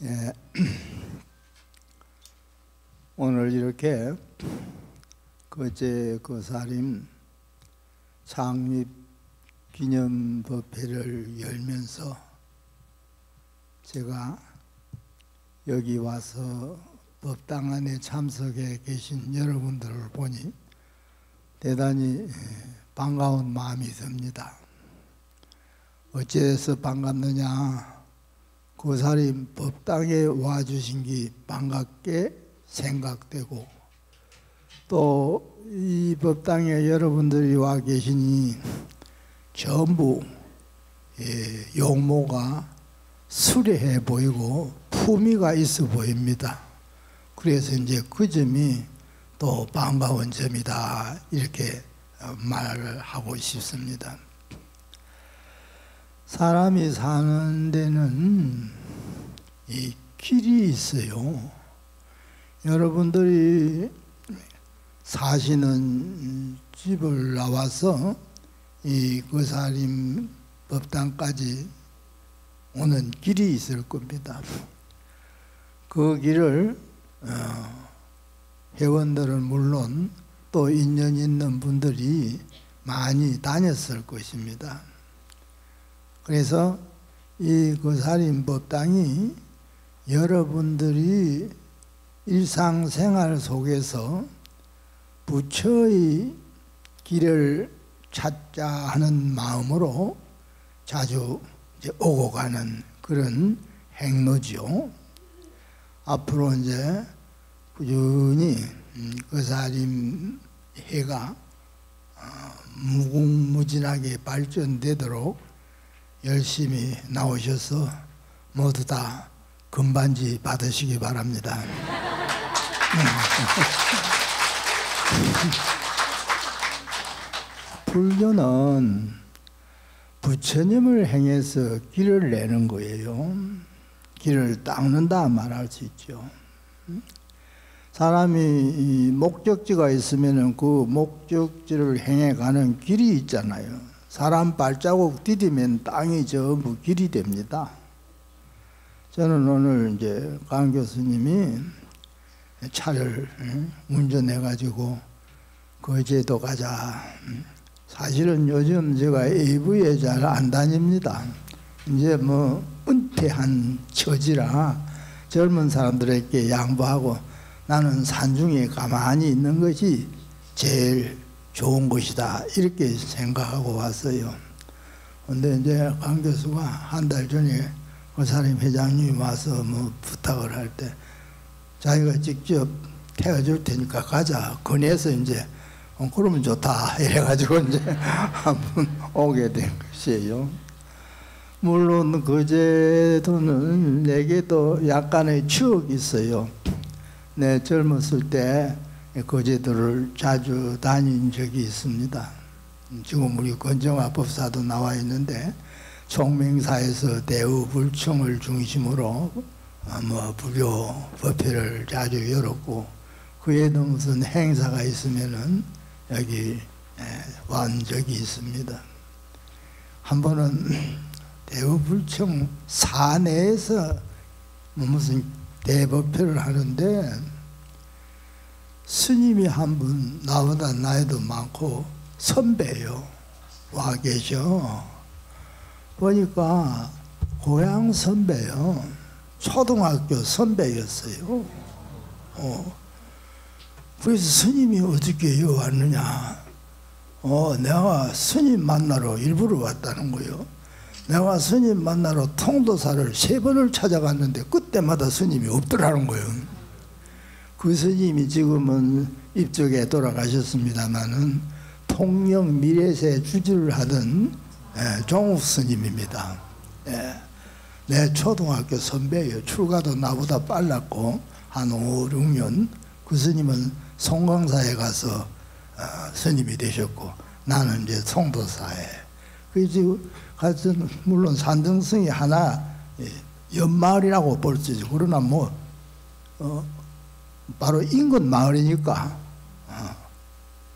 예, 오늘 이렇게 거제거사림 창립 기념법회를 열면서 제가 여기 와서 법당 안에 참석해 계신 여러분들을 보니 대단히 반가운 마음이 듭니다. 어째서 반갑느냐? 거사림 법당에 와주신 게 반갑게 생각되고, 또 이 법당에 여러분들이 와 계시니 전부 용모가 수려해 보이고 품위가 있어 보입니다. 그래서 이제 그 점이 또 반가운 점이다, 이렇게 말을 하고 싶습니다. 사람이 사는 데는 이 길이 있어요. 여러분들이 사시는 집을 나와서 이 거사림 법당까지 오는 길이 있을 겁니다. 그 길을 회원들은 물론 또 인연 있는 분들이 많이 다녔을 것입니다. 그래서 이 거사림 법당이 여러분들이 일상생활 속에서 부처의 길을 찾자 하는 마음으로 자주 이제 오고 가는 그런 행로지요. 앞으로 이제 꾸준히 거사림 해가 무궁무진하게 발전되도록 열심히 나오셔서 모두 다 금반지 받으시기 바랍니다. 불교는 부처님을 행해서 길을 내는 거예요. 길을 닦는다 말할 수 있죠. 사람이 목적지가 있으면 그 목적지를 행해 가는 길이 있잖아요. 사람 발자국 디디면 땅이 전부 길이 됩니다. 저는 오늘 이제 강 교수님이 차를 운전해가지고 거제도 가자. 사실은 요즘 제가 AV에 잘 안 다닙니다. 이제 뭐 은퇴한 처지라 젊은 사람들에게 양보하고 나는 산중에 가만히 있는 것이 제일 좋은 것이다, 이렇게 생각하고 왔어요. 근데 이제 강 교수가 한 달 전에 거사림 회장님이 와서 뭐 부탁을 할 때 자기가 직접 태워줄 테니까 가자 권해서 이제 그러면 좋다 이래가지고 이제 한번 오게 된 것이에요. 물론 거제도는 내게도 약간의 추억이 있어요. 내 젊었을 때 거제도를 자주 다닌 적이 있습니다. 지금 우리 권정화 법사도 나와 있는데 총맹사에서 대우불청을 중심으로 불교 법회를 자주 열었고, 그에도 무슨 행사가 있으면은 여기 온 적이 있습니다. 한 번은 대우불청 사내에서 무슨 대법회를 하는데 스님이 한 분, 나보다 나이도 많고 선배요, 와 계셔. 보니까 고향 선배요. 초등학교 선배였어요. 그래서 스님이 어떻게 여기 왔느냐. 내가 스님 만나러 일부러 왔다는 거요. 내가 스님 만나러 통도사를 3번을 찾아갔는데 그때마다 스님이 없더라는 거예요. 그 스님이 지금은 입쪽에 돌아가셨습니다마는 통영 미래세 주지를 하던 종욱 스님입니다. 내 초등학교 선배예요. 출가도 나보다 빨랐고 한 5, 6년. 그 스님은 송광사에 가서 스님이 되셨고 나는 이제 송도사에. 그래서 가서 물론 산등성이 하나 옆마을이라고 볼 수 있죠. 그러나 바로 인근 마을이니까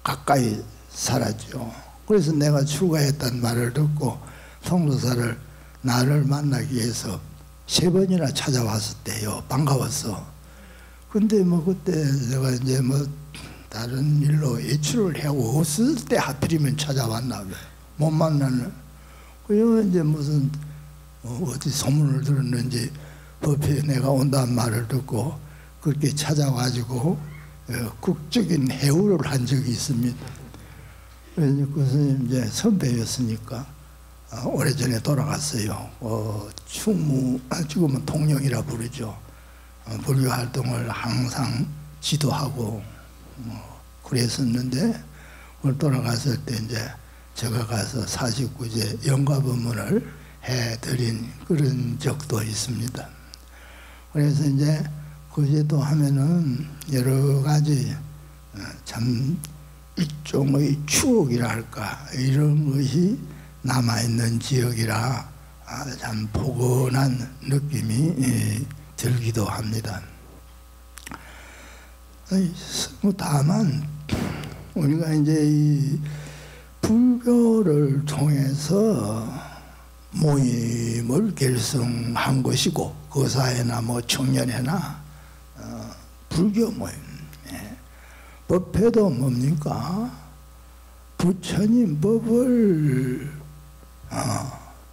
가까이 살았죠. 그래서 내가 출가했다는 말을 듣고 송도사를 나를 만나기 위해서 3번이나 찾아왔었대요. 반가웠어. 근데 뭐 그때 내가 이제 뭐 다른 일로 외출을 하고 없을 때 하필이면 찾아왔나 봐요. 못 만나는. 그러면 이제 무슨 어디 소문을 들었는지 법회에 내가 온다는 말을 듣고 그렇게 찾아가지고 국적인 해우를 한 적이 있습니다. 그래서 그 스님 이제 선배였으니까 오래전에 돌아갔어요. 충무, 지금은 통영이라 부르죠. 불교 활동을 항상 지도하고 그랬었는데 오늘 돌아갔을 때 이제 제가 가서 49제 영가법문을 해드린 그런 적도 있습니다. 그래서 이제 그 제도 하면은 여러 가지 참 일종의 추억이라 할까 이런 것이 남아있는 지역이라 참 포근한 느낌이 들기도 합니다. 다만 우리가 이제 이 불교를 통해서 모임을 결성한 것이고 거사회나 뭐 청년회나 불교 모임, 법회도 뭡니까? 부처님 법을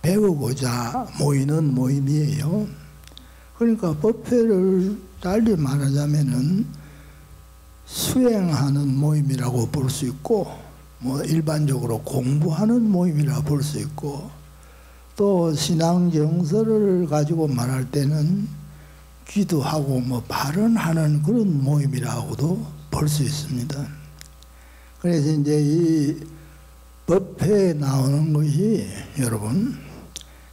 배우고자 모이는 모임이에요. 그러니까 법회를 달리 말하자면은 수행하는 모임이라고 볼 수 있고, 뭐 일반적으로 공부하는 모임이라 볼 수 있고, 또 신앙 정서를 가지고 말할 때는 기도하고 뭐 발언하는 그런 모임이라고도 볼 수 있습니다. 그래서 이제 이 법회에 나오는 것이 여러분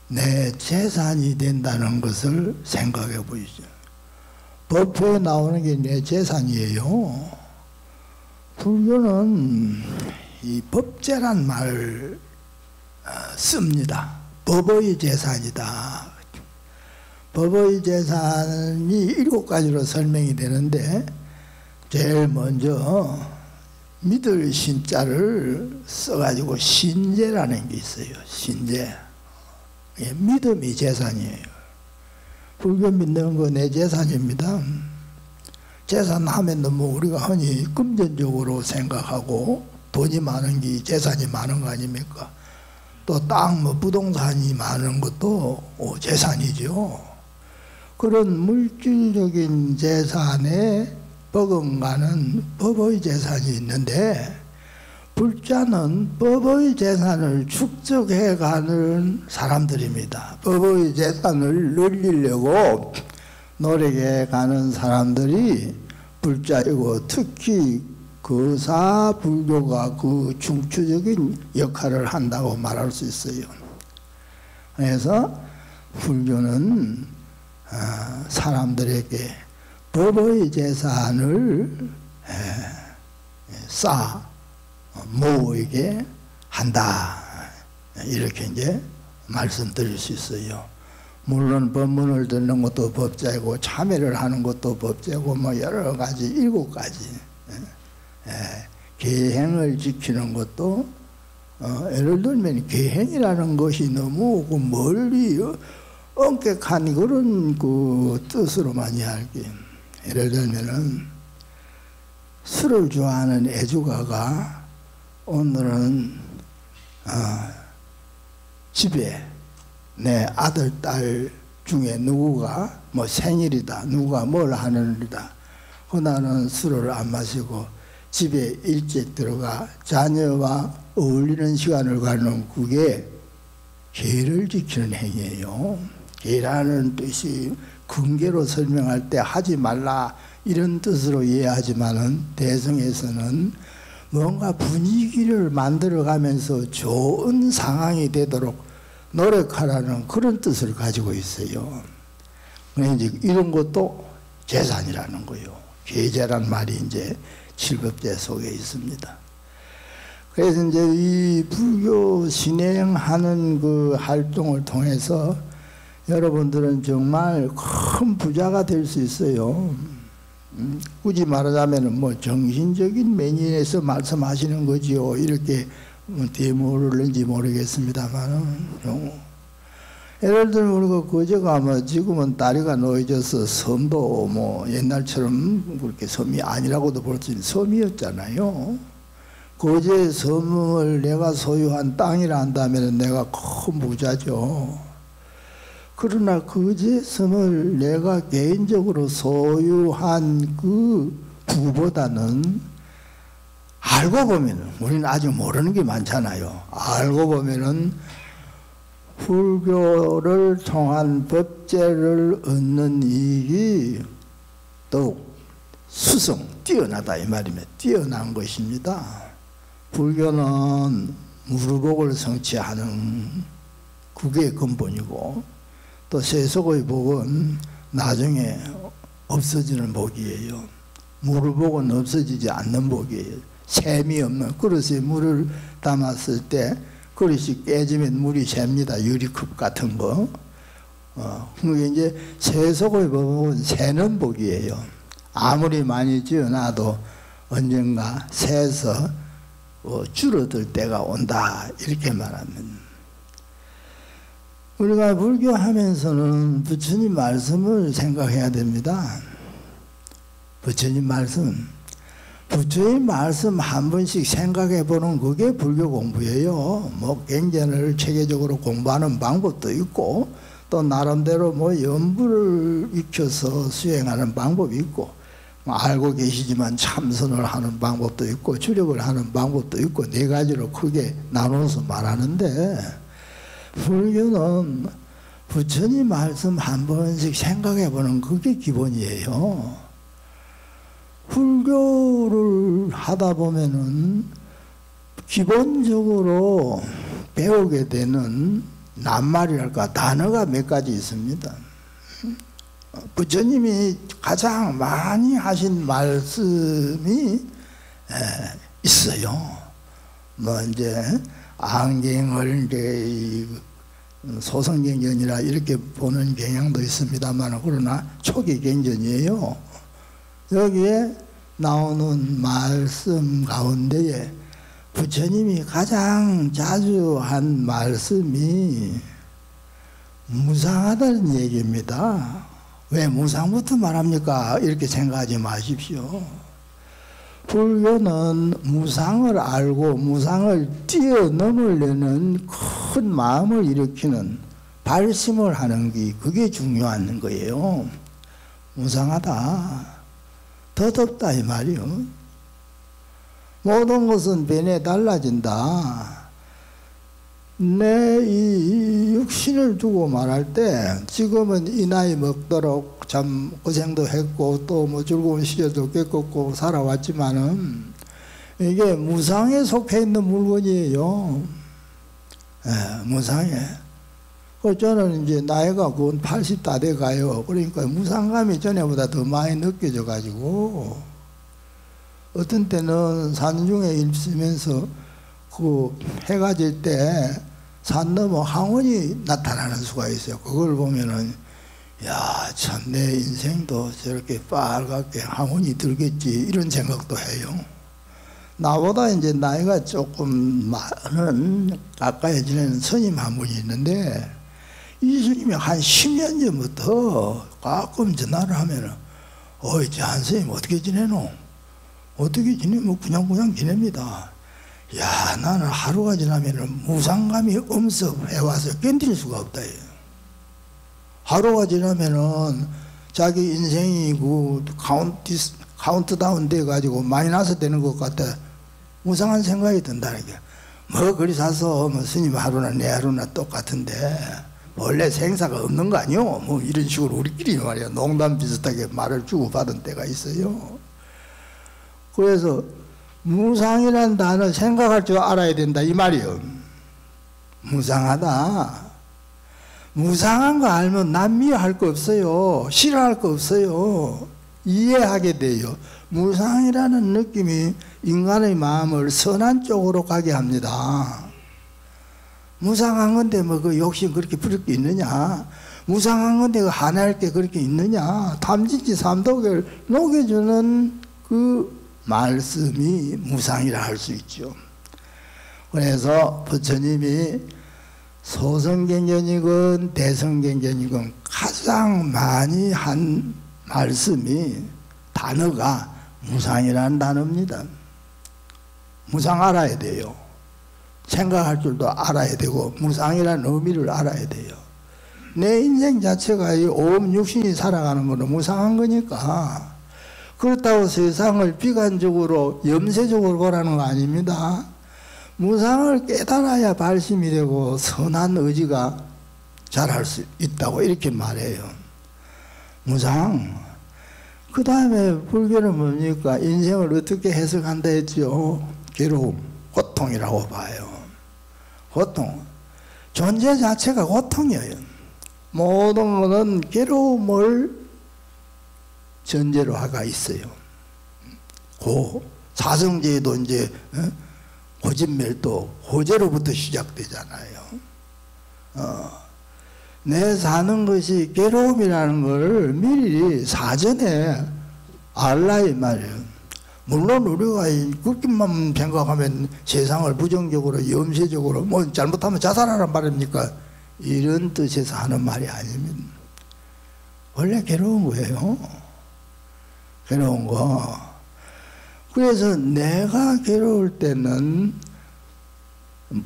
내 재산이 된다는 것을 생각해 보시죠. 법회에 나오는 게 내 재산이에요. 불교는 이 법재란 말을 씁니다. 법의 재산이다. 법의 재산이 7가지로 설명이 되는데 제일 먼저 믿을 신자를 써가지고 신재라는 게 있어요. 신재. 믿음이 재산이에요. 불교 믿는 거 내 재산입니다. 재산 하면 뭐 우리가 흔히 금전적으로 생각하고 돈이 많은 게 재산이 많은 거 아닙니까? 또 땅, 뭐 부동산이 많은 것도 재산이죠. 그런 물질적인 재산에 버금가는 법의 재산이 있는데 불자는 법의 재산을 축적해가는 사람들입니다. 법의 재산을 늘리려고 노력해가는 사람들이 불자이고 특히 거사 불교가 그 중추적인 역할을 한다고 말할 수 있어요. 그래서 불교는 사람들에게 법의 재산을 모으게 한다. 이렇게 이제 말씀드릴 수 있어요. 물론 법문을 듣는 것도 법자이고 참회를 하는 것도 법자이고 뭐 여러 가지 7가지 계행을 지키는 것도 예를 들면 계행이라는 것이 너무 멀리 엄격한 그런 그 뜻으로만 이야기. 예를 들면은 술을 좋아하는 애주가가 오늘은 집에 내 아들, 딸 중에 누구가 뭐 생일이다, 누가 뭘 하는이다. 그날은 술을 안 마시고 집에 일찍 들어가 자녀와 어울리는 시간을 갖는 그게 계를 지키는 행위예요. 계라는 뜻이 근계로 설명할 때 하지 말라 이런 뜻으로 이해하지만은 대성에서는 뭔가 분위기를 만들어가면서 좋은 상황이 되도록 노력하라는 그런 뜻을 가지고 있어요. 그런데 이런 것도 재산이라는 거예요. 계제란 말이 이제 7법제 속에 있습니다. 그래서 이제 이 불교 진행하는 그 활동을 통해서 여러분들은 정말 큰 부자가 될 수 있어요. 굳이 말하자면 뭐 정신적인 면에서 말씀하시는 거지요. 이렇게 대모를는지 모르겠습니다만 예를 들면 우리가 거제가 뭐 지금은 다리가 놓여져서 섬도 뭐 옛날처럼 그렇게 섬이 아니라고도 볼 수 있는 섬이었잖아요. 거제 섬을 내가 소유한 땅이라 한다면 내가 큰 부자죠. 그러나 거제 섬을 내가 개인적으로 소유한 그 부보다는 알고 보면은 우리는 아직 모르는 게 많잖아요. 알고 보면은 불교를 통한 법제를 얻는 이익이 더욱 뛰어나다 이 말이면 뛰어난 것입니다. 불교는 무르복을 성취하는 그게 근본이고 또 세속의 복은 나중에 없어지는 복이에요. 무르복은 없어지지 않는 복이에요. 샘이 없는 그릇에 물을 담았을 때 그릇이 깨지면 물이 셉니다. 유리컵 같은 거. 그게 이제 세속의 복은 새는 복이에요. 아무리 많이 지어놔도 언젠가 새서 줄어들 때가 온다 이렇게 말하면 우리가 불교하면서는 부처님 말씀을 생각해야 됩니다. 부처님 말씀 한 번씩 생각해 보는 그게 불교 공부예요. 뭐 경전을 체계적으로 공부하는 방법도 있고 또 나름대로 뭐 연부를 익혀서 수행하는 방법이 있고 알고 계시지만 참선을 하는 방법도 있고 주력을 하는 방법도 있고 네 가지로 크게 나눠서 말하는데 불교는 부처님 말씀 한 번씩 생각해 보는 그게 기본이에요. 불교를 하다 보면은 기본적으로 배우게 되는 낱말이랄까 단어가 몇 가지 있습니다. 부처님이 가장 많이 하신 말씀이 있어요. 뭐 이제 안경을 이제 소성경전이라 이렇게 보는 경향도 있습니다만 그러나 초기 경전이에요. 여기에 나오는 말씀 가운데에 부처님이 가장 자주 한 말씀이 무상하다는 얘기입니다. 왜 무상부터 말합니까? 이렇게 생각하지 마십시오. 불교는 무상을 알고 무상을 뛰어넘으려는 큰 마음을 일으키는 발심을 하는 게 그게 중요한 거예요. 무상하다. 더 덥다 이 말이요. 모든 것은 변해 달라진다. 내 이 육신을 두고 말할 때 지금은 이 나이 먹도록 참 고생도 했고 또 뭐 즐거운 시절도 겪었고 살아왔지만은 이게 무상에 속해 있는 물건이에요. 무상에. 저는 이제 나이가 곧 80 다 돼 가요. 그러니까 무상감이 전에보다 더 많이 느껴져 가지고 어떤 때는 산중에 있으면서 그 해가 질 때 산 너머 황혼이 나타나는 수가 있어요. 그걸 보면은 야, 참 내 인생도 저렇게 빨갛게 황혼이 들겠지 이런 생각도 해요. 나보다 이제 나이가 조금 많은 가까이 지내는 스님 한 분이 있는데 이 스님이 한 10년 전부터 가끔 전화를 하면은 어이 저 한 스님 어떻게 지내노? 어떻게 지내면 그냥 지냅니다. 야 나는 하루가 지나면은 무상감이 엄습해와서 견딜 수가 없다. 하루가 지나면은 자기 인생이 그 카운트다운 돼 가지고 마이너스 되는 것 같아. 무상한 생각이 든다는 게. 뭐 그리 사서 뭐 스님 하루나 내 하루나 똑같은데 원래 생사가 없는 거 아니요? 뭐 이런 식으로 우리끼리 말이야 농담 비슷하게 말을 주고받은 때가 있어요. 그래서 무상이라는 단어 생각할 줄 알아야 된다 이 말이요. 무상하다. 무상한 거 알면 남미할 거 없어요. 싫어할 거 없어요. 이해하게 돼요. 무상이라는 느낌이 인간의 마음을 선한 쪽으로 가게 합니다. 무상한 건데 뭐 그 욕심 그렇게 부릴 게 있느냐? 무상한 건데 그 하나할 게 그렇게 있느냐? 탐진치 삼독을 녹여주는 그 말씀이 무상이라 할 수 있죠. 그래서 부처님이 소성경전이건 대성경전이건 가장 많이 한 말씀이 단어가 무상이라는 단어입니다. 무상 알아야 돼요. 생각할 줄도 알아야 되고 무상이라는 의미를 알아야 돼요. 내 인생 자체가 이 오음 육신이 살아가는 거는 무상한 거니까. 그렇다고 세상을 비관적으로 염세적으로 보라는 거 아닙니다. 무상을 깨달아야 발심이 되고 선한 의지가 자랄 수 있다고 이렇게 말해요. 무상. 그 다음에 불교는 뭡니까? 인생을 어떻게 해석한다 했죠? 괴로움, 고통이라고 봐요. 고통. 존재 자체가 고통이에요. 모든 것은 괴로움을 전제로 하가 있어요. 사성제도 이제 고진멸도 고제로부터 시작되잖아요. 내 사는 것이 괴로움이라는 걸 미리 사전에 알라 이 말이에요. 물론 우리가 그렇게만 생각하면 세상을 부정적으로 염세적으로 뭐 잘못하면 자살하란 말입니까? 이런 뜻에서 하는 말이 아닙니다. 원래 괴로운 거예요. 괴로운 거. 그래서 내가 괴로울 때는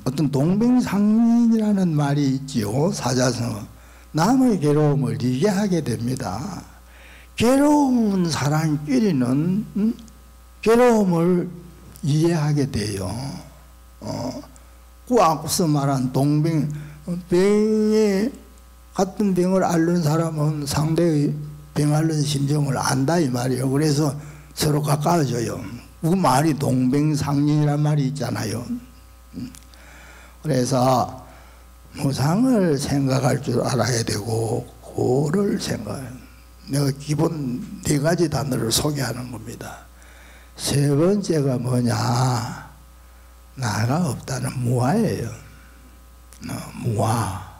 어떤 동병상련이라는 말이 있지요. 사자성어. 남의 괴로움을 이해하게 됩니다. 괴로운 사람끼리는 괴로움을 이해하게 돼요. 앞서 말한 병에 같은 병을 앓는 사람은 상대의 병 앓는 심정을 안다 이 말이에요. 그래서 서로 가까워져요. 그 말이 동병상련이란 말이 있잖아요. 그래서 무상을 생각할 줄 알아야 되고 고를 생각해요. 내가 기본 4가지 단어를 소개하는 겁니다. 세 번째가 뭐냐? 나가 없다는 무아예요. 무아.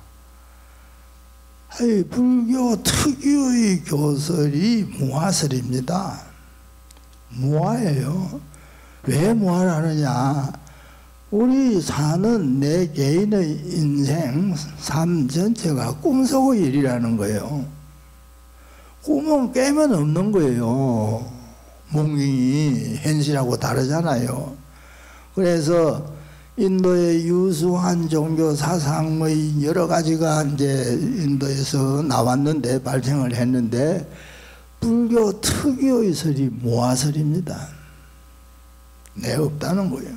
불교 특유의 교설이 무아설입니다. 무아예요. 왜 무아라느냐? 우리 사는 내 개인의 인생, 삶 전체가 꿈속의 일이라는 거예요. 꿈은 깨면 없는 거예요. 몽경이 현실하고 다르잖아요. 그래서 인도의 유수한 종교 사상의 여러 가지가 이제 인도에서 나왔는데 발생을 했는데 불교 특유의 설이 무아설입니다. 내 없다는 거예요.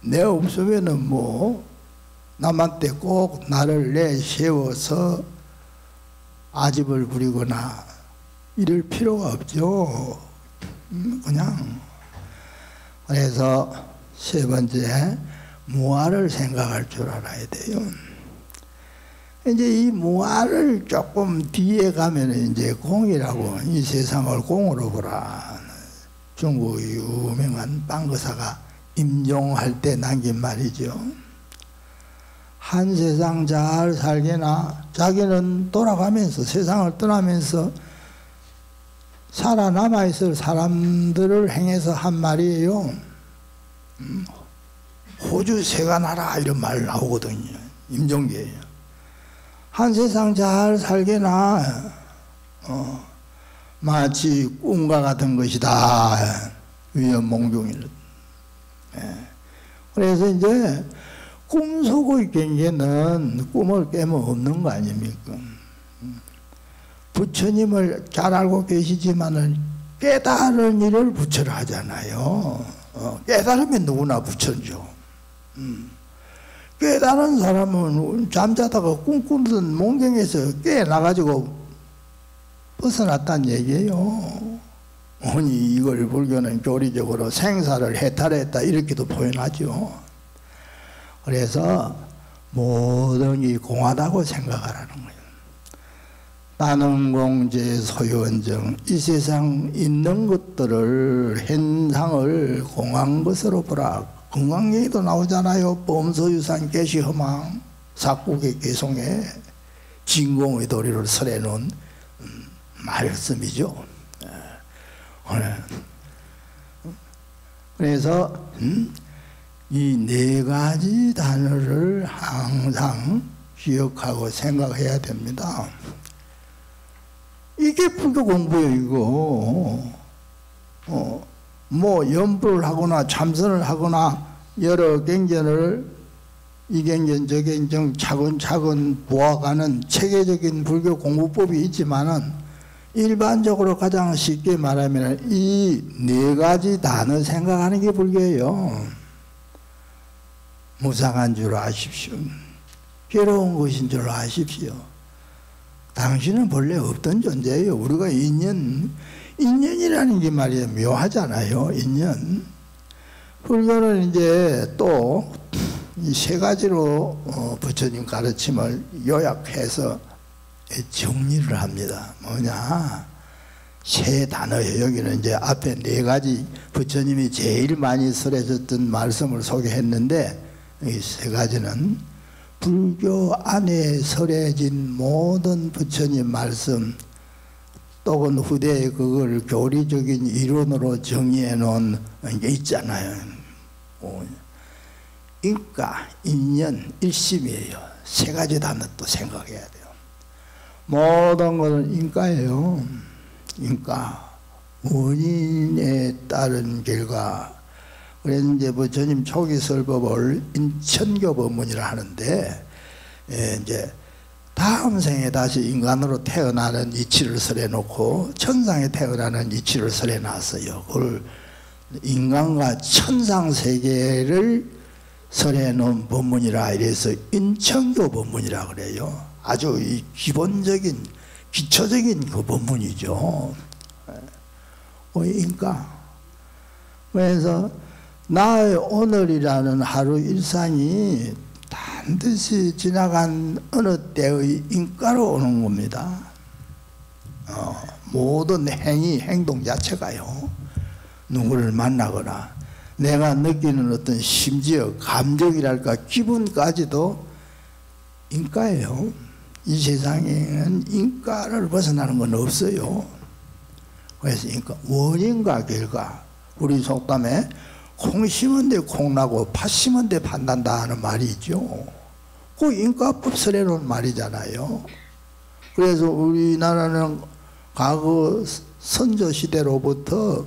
내 없으면은 뭐 남한테 꼭 나를 내세워서 아집을 부리거나 이럴 필요가 없죠. 그냥. 그래서 세 번째, 무아를 생각할 줄 알아야 돼요. 이제 이 무아를 조금 뒤에 가면 이제 공이라고, 이 세상을 공으로 보라. 중국의 유명한 빵거사가 임종할 때 남긴 말이죠. 한 세상 잘 살게나 자기는 돌아가면서 세상을 떠나면서 살아남아 있을 사람들을 행해서 한 말이에요. 호주 새가 나라 이런 말 나오거든요. 임종계예요. 한 세상 잘 살게나 마치 꿈과 같은 것이다. 위험몽종이는. 그래서 이제 꿈속의 경계는 꿈을 깨면 없는 거 아닙니까? 부처님을 잘 알고 계시지만은 깨달은 일을 부처를 하잖아요. 깨달으면 누구나 부처죠. 깨달은 사람은 잠자다가 꿈꾸던 몽경에서 깨나가지고 벗어났다는 얘기예요. 아니 이걸 불교는 교리적으로 생사를 해탈했다 이렇게도 표현하죠. 그래서 모든 이 공하다고 생각하라는 거예요. 나는 공제 소유원정, 이 세상 있는 것들을 현상을 공한 것으로 보라. 건강얘기도 나오잖아요. 범소유산 계시허망 사국의 개송에 진공의 도리를 설해놓은 말씀이죠. 그래서 이 네 가지 단어를 항상 기억하고 생각해야 됩니다. 이게 불교 공부예요, 이거. 뭐 연불을 하거나 참선을 하거나 여러 경전을 이 경전 저 경전 차근차근 보아가는 체계적인 불교 공부법이 있지만은 일반적으로 가장 쉽게 말하면 이 네 가지 단어 생각하는 게 불교예요. 무상한 줄 아십시오. 괴로운 것인 줄 아십시오. 당신은 본래 없던 존재예요. 우리가 인연이라는 게 말이에요. 묘하잖아요. 인연. 불교는 이제 또 이 세 가지로 부처님 가르침을 요약해서 정리를 합니다. 뭐냐? 세 단어예요. 여기는 이제 앞에 네 가지 부처님이 제일 많이 설해줬던 말씀을 소개했는데 이 세 가지는 불교 안에 설해진 모든 부처님 말씀 또는 후대에 그걸 교리적인 이론으로 정의해 놓은 게 있잖아요. 인가, 인연, 일심이에요. 세 가지 단어 또 생각해야 돼요. 모든 것은 인가예요. 인가, 원인에 따른 결과. 그래서 이제 부처님 초기 설법을 인천교 법문이라 하는데, 이제 다음 생에 다시 인간으로 태어나는 이치를 설해놓고 천상에 태어나는 이치를 설해놨어요. 그걸 인간과 천상 세계를 설해놓은 법문이라 이래서 인천교 법문이라 그래요. 아주 이 기본적인 기초적인 그 법문이죠. 인가. 그래서 나의 오늘이라는 하루 일상이 반드시 지나간 어느 때의 인가로 오는 겁니다. 모든 행위, 행동 자체가요. 누구를 만나거나 내가 느끼는 어떤 심지어 감정이랄까 기분까지도 인가예요. 이 세상에는 인가를 벗어나는 건 없어요. 그래서 인가, 원인과 결과. 우리 속담에 콩 심은 데 콩 나고 팥 심은 데 팥 난다 하는 말이 있죠. 그 인과법 설해놓은 말이잖아요. 그래서 우리나라는 과거 선조 시대로부터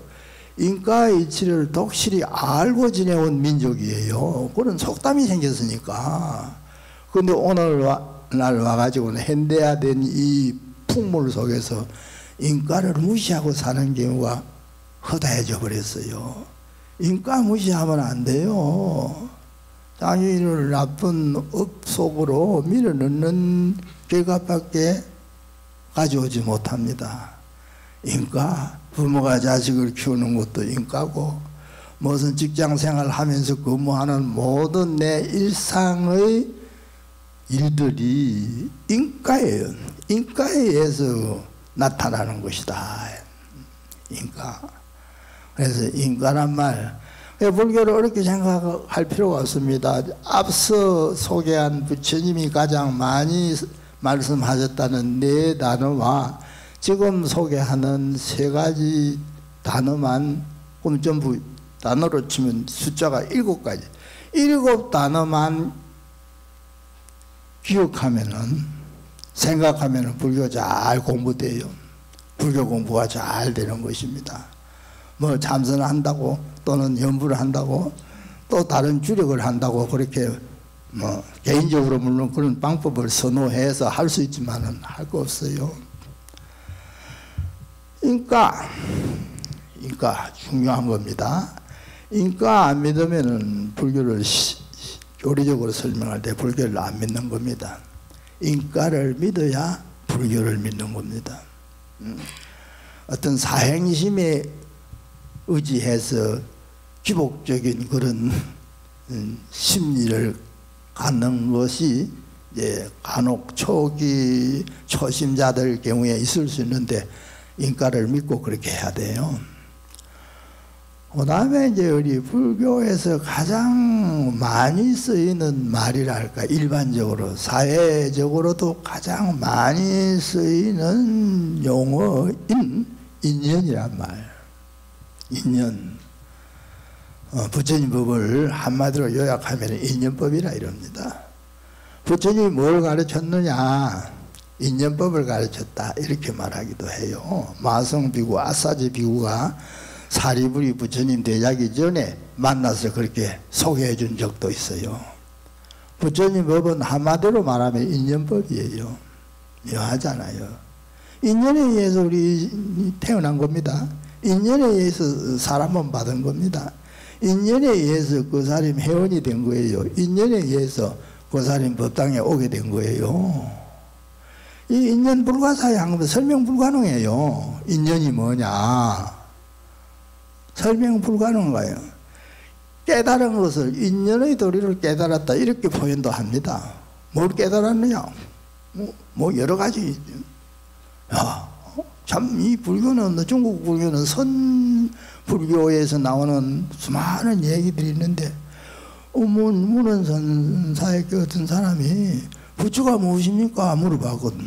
인과의 이치를 독실히 알고 지내온 민족이에요. 그런 속담이 생겼으니까. 그런데 오늘날 와가지고는 현대화된 이 풍물 속에서 인과를 무시하고 사는 경우가 허다해져 버렸어요. 인과 무시하면 안 돼요. 자기를 나쁜 업 속으로 밀어넣는 결과밖에 가져오지 못합니다. 인과, 부모가 자식을 키우는 것도 인과고, 무슨 직장생활 하면서 근무하는 모든 내 일상의 일들이 인과예요. 인과에 의해서 나타나는 것이다. 인과. 그래서 인과란 말, 불교를 어렵게 생각할 필요가 없습니다. 앞서 소개한 부처님이 가장 많이 말씀하셨다는 네 단어와 지금 소개하는 세 가지 단어만, 그럼 전부 단어로 치면 숫자가 7가지. 7 단어만 기억하면은, 생각하면은 불교 잘 공부돼요. 불교 공부가 잘 되는 것입니다. 뭐 참선을 한다고 또는 연부를 한다고 또 다른 주력을 한다고 그렇게 뭐 개인적으로 물론 그런 방법을 선호해서 할 수 있지만은 할 거 없어요. 인과 중요한 겁니다. 인과 안 믿으면은 불교를 교리적으로 설명할 때 불교를 안 믿는 겁니다. 인과를 믿어야 불교를 믿는 겁니다. 어떤 사행심에 의지해서 기복적인 그런 심리를 갖는 것이 이제 간혹 초기 초심자들 경우에 있을 수 있는데 인과를 믿고 그렇게 해야 돼요. 그 다음에 이제 우리 불교에서 가장 많이 쓰이는 말이랄까, 일반적으로 사회적으로도 가장 많이 쓰이는 용어인 인연이란 말. 인연. 부처님 법을 한마디로 요약하면 인연법이라 이럽니다. 부처님이 뭘 가르쳤느냐? 인연법을 가르쳤다 이렇게 말하기도 해요. 마성비구, 아사지 비구가 사리부리 부처님 대자기 전에 만나서 그렇게 소개해 준 적도 있어요. 부처님 법은 한마디로 말하면 인연법이에요. 묘하잖아요. 인연에 의해서 우리 태어난 겁니다. 인연에 의해서 사람은 받은 겁니다. 인연에 의해서 그 사람 회원이 된 거예요. 인연에 의해서 그 사람 법당에 오게 된 거예요. 이 인연 불가사의 한 것은 설명 불가능해요. 인연이 뭐냐? 설명 불가능해요. 깨달은 것을 인연의 도리를 깨달았다 이렇게 표현도 합니다. 뭘 깨달았느냐? 뭐 여러 가지. 참 이 불교는 중국 불교는 선 불교에서 나오는 수많은 얘기들이 있는데 문헌선사의 그 어떤 사람이 부처가 무엇입니까? 물어봤거든.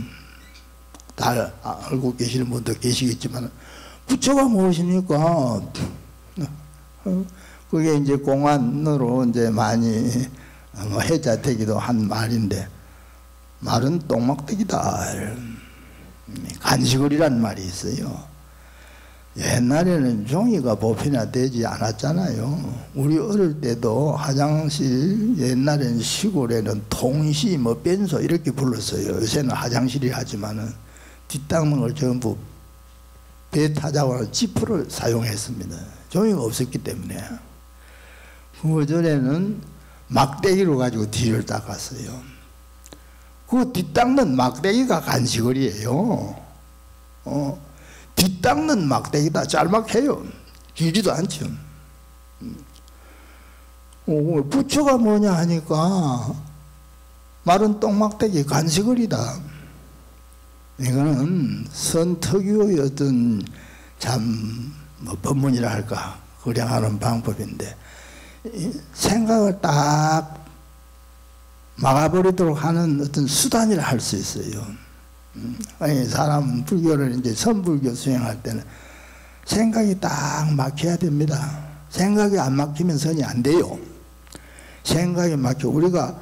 다 알고 계시는 분도 계시겠지만 부처가 무엇입니까? 그게 이제 공안으로 이제 많이 해자되기도 한 말인데 말은 똥막대기다. 간식을이란 말이 있어요. 옛날에는 종이가 보편화되지 않았잖아요. 우리 어릴 때도 화장실 옛날에는 시골에는 통시 뭐 뺀소 이렇게 불렀어요. 요새는 화장실이 하지만은 뒷닦는 걸 전부 배 타자고 하는 지프를 사용했습니다. 종이가 없었기 때문에. 그 전에는 막대기로 가지고 뒤를 닦았어요. 그 뒷닦는 막대기가 간식을이에요. 뒷닦는 막대기다 짤막해요. 길지도 않죠. 부처가 뭐냐 하니까 말은 똥막대기 간식을이다. 이거는 선 특유의 어떤 뭐 법문이라 할까 그량하는 방법인데 생각을 딱 막아버리도록 하는 어떤 수단이라 할 수 있어요. 아니 사람은 불교를 이제 선불교 수행할 때는 생각이 딱 막혀야 됩니다. 생각이 안 막히면 선이 안 돼요. 생각이 막혀 우리가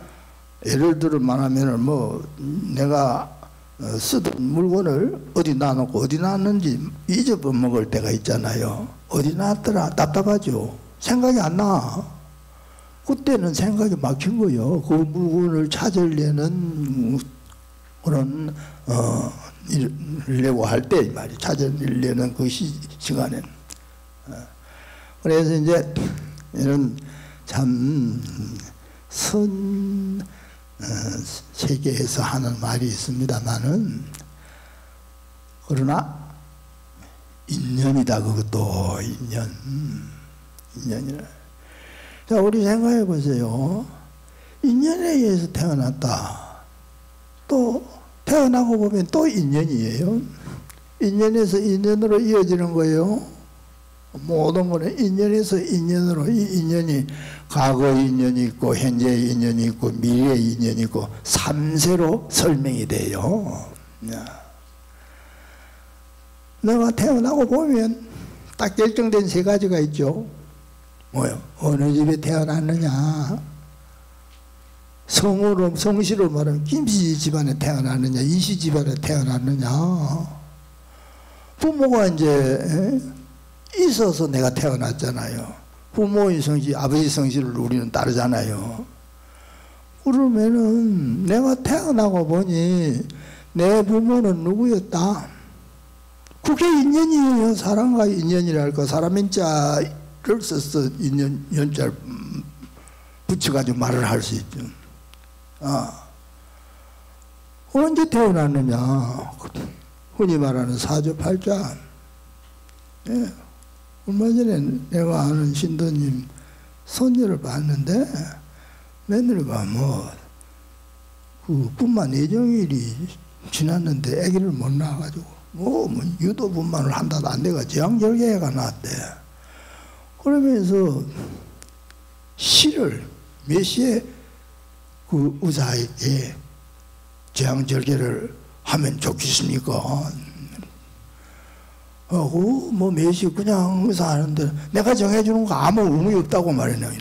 예를 들어 말하면은 뭐 내가 쓰던 물건을 어디 놔놓고 어디 놨는지 잊어먹을 때가 있잖아요. 어디 놨더라 답답하죠. 생각이 안 나. 그때는 생각이 막힌 거예요. 그 물건을 찾으려는 그런 일려고 할 때 말이 찾으려는 그 시간에. 그래서 이제 이런 참 선 세계에서 하는 말이 있습니다만은 그러나 인연이다 그것도 인연이라. 자, 우리 생각해 보세요. 인연에 의해서 태어났다. 또 태어나고 보면 또 인연이에요. 인연에서 인연으로 이어지는 거예요. 모든 거는 인연에서 인연으로 이 인연이 과거의 인연이 있고 현재의 인연이 있고 미래의 인연이 있고 3세로 설명이 돼요. 내가 태어나고 보면 딱 결정된 세 가지가 있죠. 뭐요? 어느 집에 태어났느냐? 성시로 말하면 김씨 집안에 태어났느냐? 이씨 집안에 태어났느냐? 부모가 이제 있어서 내가 태어났잖아요. 부모의 성씨, 아버지 성씨를 우리는 따르잖아요. 그러면은 내가 태어나고 보니 내 부모는 누구였다? 그게 인연이에요. 사람과 인연이랄까. 사람인 자를 써서 연자를 붙여가지고 말을 할 수 있죠. 언제 태어났느냐? 흔히 말하는 사주팔자. 예. 얼마 전에 내가 아는 신도님 손녀를 봤는데 며느리가 그 분만 예정일이 지났는데 아기를 못 낳아가지고 뭐 유도 분만을 한다도 안 돼가 제왕절개가 나왔대. 그러면서 시를 몇 시에 그 의사에게 제왕절개를 하면 좋겠습니까? 뭐 매시 그냥 의사하는데 내가 정해주는 거 아무 의미 없다고 말했네.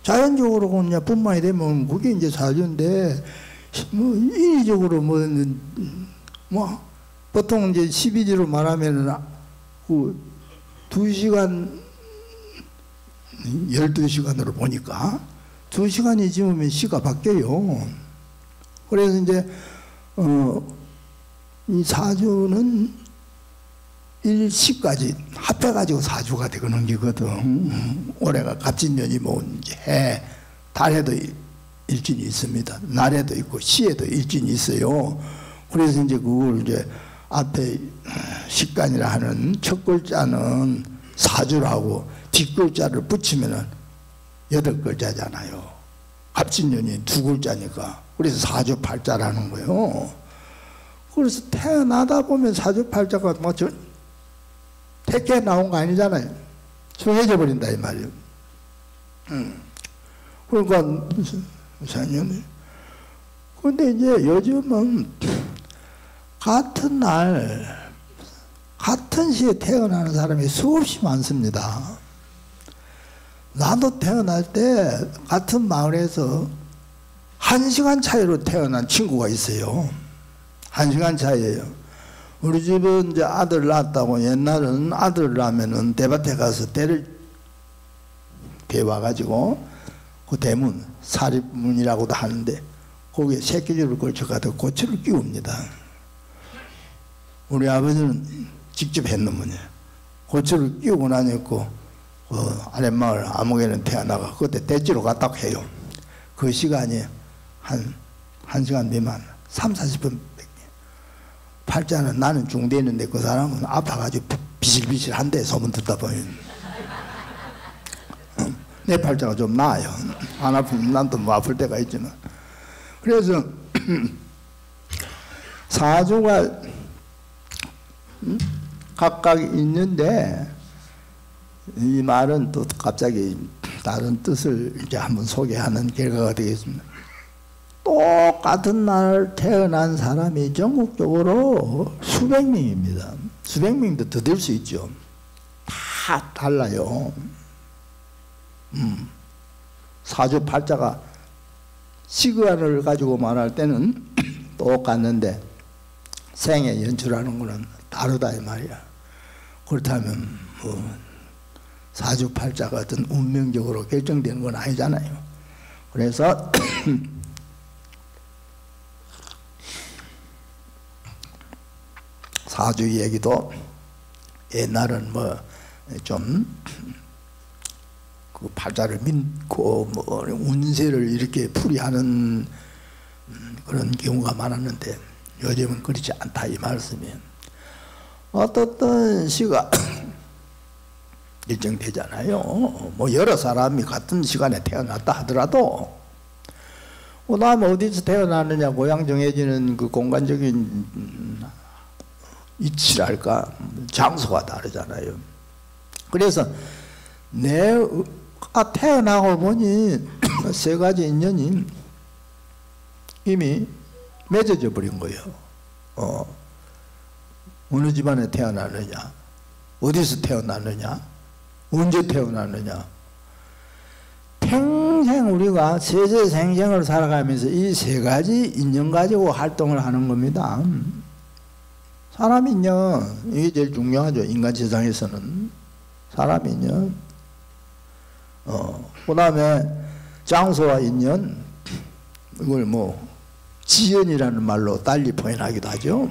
자연적으로 그냥 뿐만이 되면 그게 이제 사주인데, 뭐 인위적으로 뭐 보통 이제 12지로 말하면은 그 2시간 12시간으로 보니까 2시간이 지으면 시가 바뀌어요. 그래서 이제 이 사주는 일시까지 합해가지고 사주가 되는 거거든. 올해가 갑진년이 뭐 이제 해, 달에도 일진이 있습니다. 날에도 있고 시에도 일진이 있어요. 그래서 이제 그걸 이제 앞에 식간이라 하는 첫 글자는 사주라고 뒷글자를 붙이면은 8글자잖아요. 갑진년이 2글자니까. 그래서 사주팔자라는 거예요. 그래서 태어나다 보면 사주팔자가 뭐 택해 나온 거 아니잖아요. 정해져 버린다 이 말이에요. 그러니까 무슨 근데 이제 요즘은 같은 날 같은 시에 태어나는 사람이 수없이 많습니다. 나도 태어날 때 같은 마을에서 1시간 차이로 태어난 친구가 있어요. 1시간 차이예요. 우리 집은 이제 아들 낳았다고, 옛날은 아들 낳으면은 대밭에 가서 대를 대와가지고 그 대문, 사립문이라고도 하는데 거기에 새끼줄을 걸쳐가지고 고추를 끼웁니다. 우리 아버지는 직접 했는 분이에요. 고추를 끼우고 나니까 그 아랫마을 아무개는 태어나가 그때 대지로 갔다 해요. 그 시간이 한 1시간 미만, 30-40분. 팔자는 나는 중대에 있는데 그 사람은 아파가지고 비실비실한데 소문 듣다 보면 내 팔자가 좀 나아요. 안 아프면 난도 뭐 아플 때가 있지만. 그래서 사주가 각각 있는데 이 말은 또 갑자기 다른 뜻을 이제 한번 소개하는 결과가 되겠습니다. 똑같은 날 태어난 사람이 전국적으로 수백 명입니다. 수백 명도 더 될 수 있죠. 다 달라요. 사주팔자가 시간을 가지고 말할 때는 똑같는데 생애 연출하는 거는 다르다 이 말이야. 그렇다면 뭐 사주팔자가 어떤 운명적으로 결정되는 건 아니잖아요. 그래서 사주 얘기도 옛날은 뭐 좀 그 팔자를 믿고 뭐 운세를 이렇게 풀이하는 그런 경우가 많았는데 요즘은 그렇지 않다 이 말씀이. 어떤 시가 일정되잖아요. 뭐 여러 사람이 같은 시간에 태어났다 하더라도 그 다음에 어디서 태어났느냐 고향 정해지는 그 공간적인 이치랄까 장소가 다르잖아요. 그래서 내가 태어나고 보니 세 가지 인연이 이미 맺어져 버린 거예요. 어느 집안에 태어났느냐, 어디서 태어났느냐, 언제 태어났느냐. 평생 우리가 세세생생을 살아가면서 이 세 가지 인연 가지고 활동을 하는 겁니다. 사람 인연, 이게 제일 중요하죠. 인간 세상에서는 사람 인연. 그 다음에 장소와 인연, 이걸 뭐 지연이라는 말로 달리 표현하기도 하죠.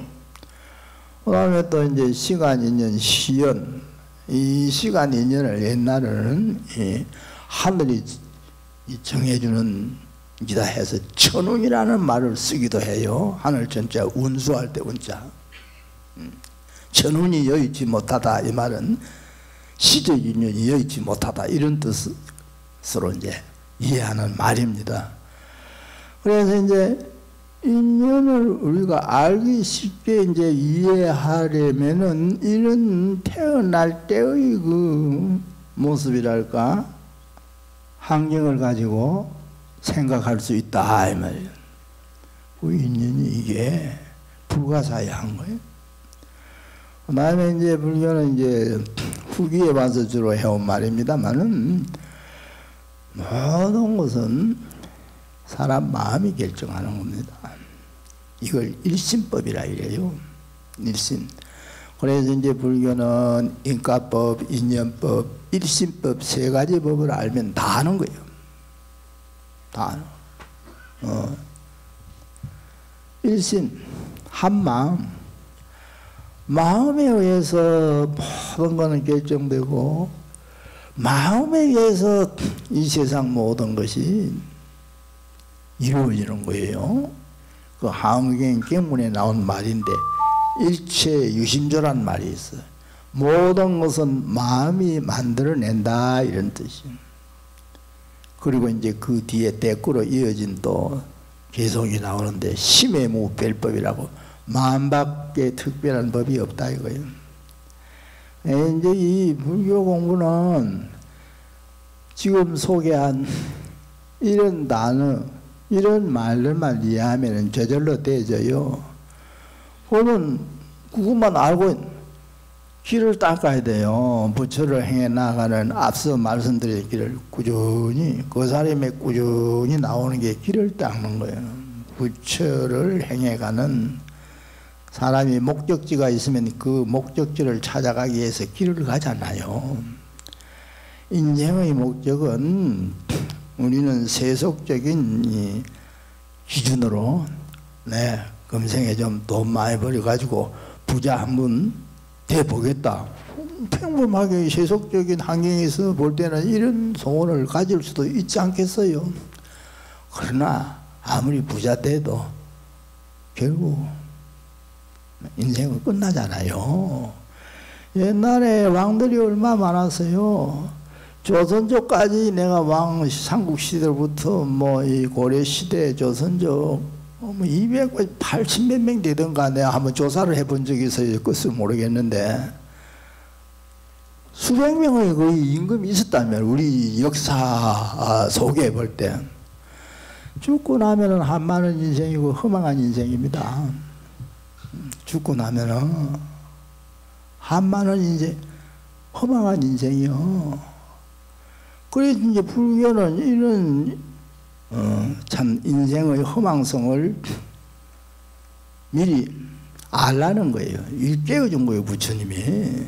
그 다음에 또 이제 시간 인연, 시연. 이 시간 인연을 옛날에는 하늘이 정해주는 기다 해서 천운이라는 말을 쓰기도 해요. 하늘 전자 운수할 때 운자. 천운이 여의치 못하다 이 말은 시적 인연이 여의치 못하다 이런 뜻으로 이제 이해하는 말입니다. 그래서 이제 인연을 우리가 알기 쉽게 이제 이해하려면은 이런 태어날 때의 그 모습이랄까 환경을 가지고 생각할 수 있다 이 말이에요. 그 인연이 이게 불가사의한 거예요. 그다음에 이제 불교는 이제 후기에 와서 주로 해온 말입니다만은 모든 것은 사람 마음이 결정하는 겁니다. 이걸 일심법이라 이래요. 일심. 그래서 이제 불교는 인과법, 인연법, 일심법 세 가지 법을 알면 다 아는 거예요. 다 아는. 일심, 한 마음. 마음에 의해서 모든 것은 결정되고 마음에 의해서 이 세상 모든 것이 이루어지는 거예요. 그 한국인 경문에 나온 말인데 일체 유심조란 말이 있어요. 모든 것은 마음이 만들어낸다 이런 뜻이에요. 그리고 이제 그 뒤에 대꾸로 이어진 또 개성이 나오는데 심의 무별법이라고 마음밖에 특별한 법이 없다 이거예요. 이제 이 불교 공부는 지금 소개한 이런 단어, 이런 말들만 이해하면 저절로 되져요. 그러면 그것만 알고 길을 닦아야 돼요. 부처를 행해 나가는 앞서 말씀드린 길을 꾸준히 그 사람의 꾸준히 나오는 게 길을 닦는 거예요. 부처를 행해가는 사람이 목적지가 있으면 그 목적지를 찾아가기 위해서 길을 가잖아요. 인생의 목적은 우리는 세속적인 기준으로 금생에 좀 돈 많이 벌어가지고 부자 한번 돼보겠다. 평범하게 세속적인 환경에서 볼 때는 이런 소원을 가질 수도 있지 않겠어요. 그러나 아무리 부자 돼도 결국 인생은 끝나잖아요. 옛날에 왕들이 얼마 많았어요. 조선조까지 내가 왕 삼국시대부터 이 고려시대 조선조 280 몇 명 되던가 내가 한번 조사를 해본 적이 있어요. 끝을 모르겠는데 수백 명의 거의 임금이 있었다면 우리 역사 속에 볼 때 죽고 나면은 한마는 인생이고 허망한 인생입니다. 죽고 나면은 한마는 인생 허망한 인생이요. 그래서 이제 불교는 이런 참 인생의 허망성을 미리 알라는 거예요. 일깨워준 거예요, 부처님이.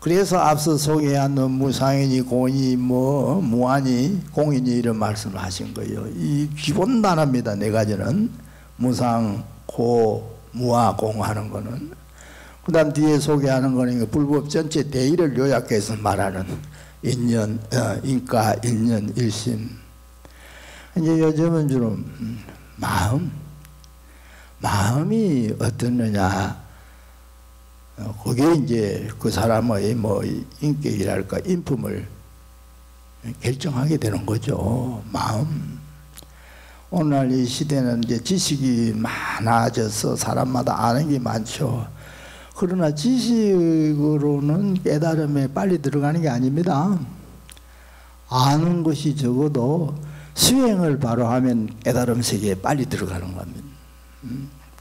그래서 앞서 소개한 무상이니 공이니 무아니 공이니 이런 말씀을 하신 거예요. 이 기본 단어입니다. 네 가지는 무상, 고, 무아, 공 하는 거는. 그 다음 뒤에 소개하는 거는 불법 전체 대의를 요약해서 말하는 인연, 인과, 인연, 일심. 이제 요즘은 주로 마음이 어떻느냐, 그게 이제 그 사람의 인격이랄까 인품을 결정하게 되는 거죠. 마음. 오늘 이 시대는 이제 지식이 많아져서 사람마다 아는 게 많죠. 그러나 지식으로는 깨달음에 빨리 들어가는 게 아닙니다. 아는 것이 적어도 수행을 바로 하면 깨달음 세계에 빨리 들어가는 겁니다.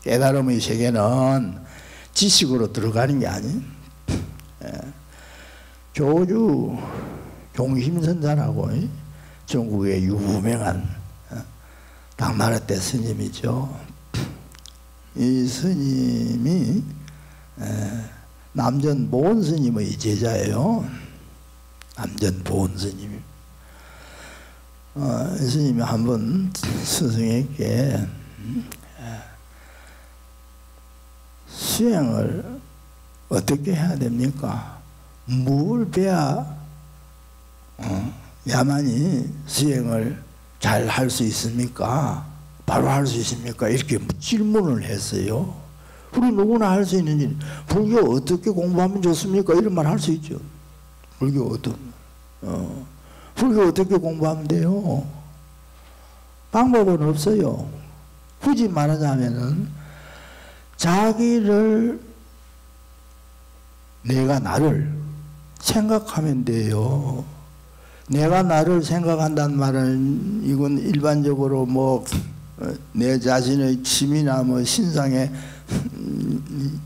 깨달음의 세계는 지식으로 들어가는 게 아니에요. 교주 종심선사라고 중국의 유명한 당나라대 스님이죠. 이 스님이 남전보원 스님의 제자예요. 남전보원 스님. 스님이 한번 스승에게 수행을 어떻게 해야 됩니까? 뭘 배야 야만이 수행을 잘 할 수 있습니까? 바로 할 수 있습니까? 이렇게 질문을 했어요. 우리 누구나 할 수 있는 일, 불교 어떻게 공부하면 좋습니까? 이런 말 할 수 있죠. 불교 어떻게 공부하면 돼요? 방법은 없어요. 굳이 말하자면은 자기를, 내가 나를 생각하면 돼요. 내가 나를 생각한다는 말은 이건 일반적으로 내 자신의 취미나 신상에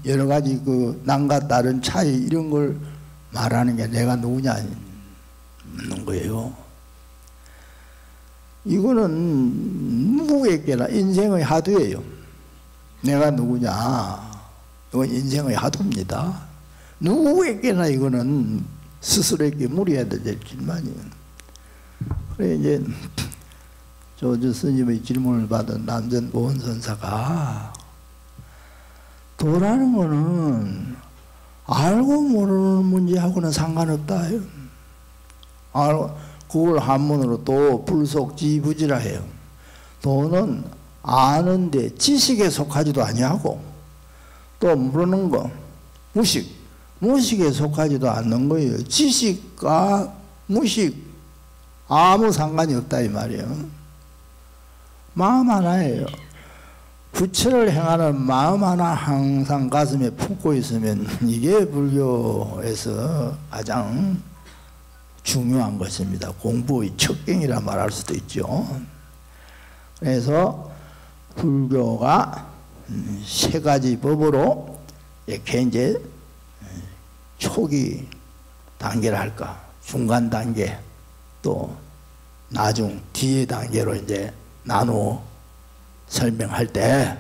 여러 가지 그 남과 다른 차이 이런 걸 말하는 게 내가 누구냐 묻는 거예요. 이거는 누구에게나 인생의 화두예요. 내가 누구냐, 이건 인생의 화두입니다. 누구에게나 이거는 스스로에게 물어야 될 질문이에요. 그래 이제 조주 스님의 질문을 받은 남전 보원선사가 도라는 거는 알고 모르는 문제하고는 상관없다. 그걸 한문으로 도 불속지부지라 해요. 도는 아는데 지식에 속하지도 아니하고, 또 모르는 거 무식에 속하지도 않는 거예요. 지식과 무식 아무 상관이 없다 이 말이에요. 마음 하나예요. 부처를 행하는 마음 하나 항상 가슴에 품고 있으면 이게 불교에서 가장 중요한 것입니다. 공부의 척경이라 말할 수도 있죠. 그래서 불교가 세 가지 법으로 이렇게 이제 초기 단계를 할까, 중간 단계, 또 나중 뒤의 단계로 이제 나누어 설명할 때